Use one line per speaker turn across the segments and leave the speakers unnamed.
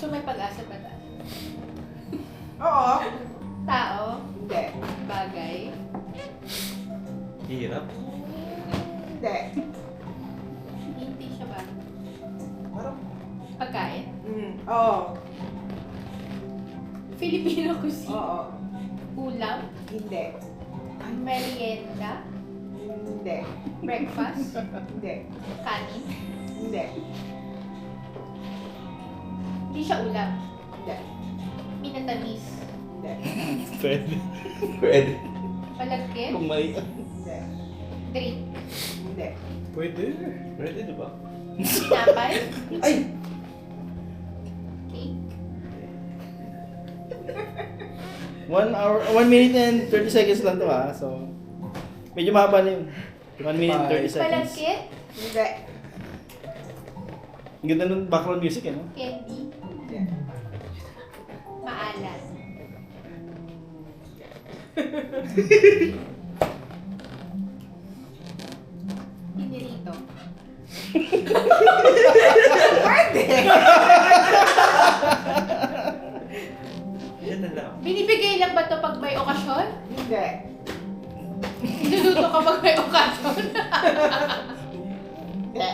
So may pag-asa ba tayo?
Oo.
Tao?
Hindi.
Bagay?
Hirap.
Hindi.
Hindi siya ba?
Parang,
Pagkain?
oo.
Filipino cuisine?
Oo.
Ulam?
Hindi.
Merienda?
Hindi.
Breakfast?
Hindi.
Kanin?
Hindi.
Hindi siya ulam.
Hindi.
Minatamis?
Hindi.
Pwede. Pwede.
Palagkit?
Kung may...
Hindi.
Drink?
Hindi.
Pwede. Pwede, di ba?
Sinapay?
Ay!
Cake?
1 minute and 30 seconds lang to ha. So, medyo mahaba na yun. 1 minute and 30 seconds.
Palagkit?
Hindi.
Ang ganda ng background music eh, no?
Candy?
Hindi.
Maalat? Pinirito?
Pwede.
Yan na lang.
Binibigay lang ba to pag may okasyon?
Hindi.
Niluluto ka pag may okasyon?
Hindi.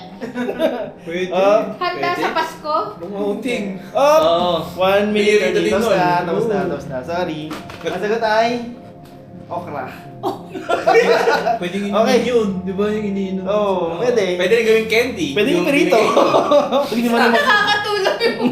Pwede.
Handa sa Pasko?
Nung outing.
Oh! 1 minute
Dali
30. Tapos
nun.
na, tapos na,
Oo.
tapos na. Sorry. Ang sagot ay... Okra.
Pwede
Okay.
yun. Di ba yung iniinom?
Oo, pwede.
Pwede rin gawing candy.
Pwede yung pirito. Pwede naman naman.
Nakakatulog yung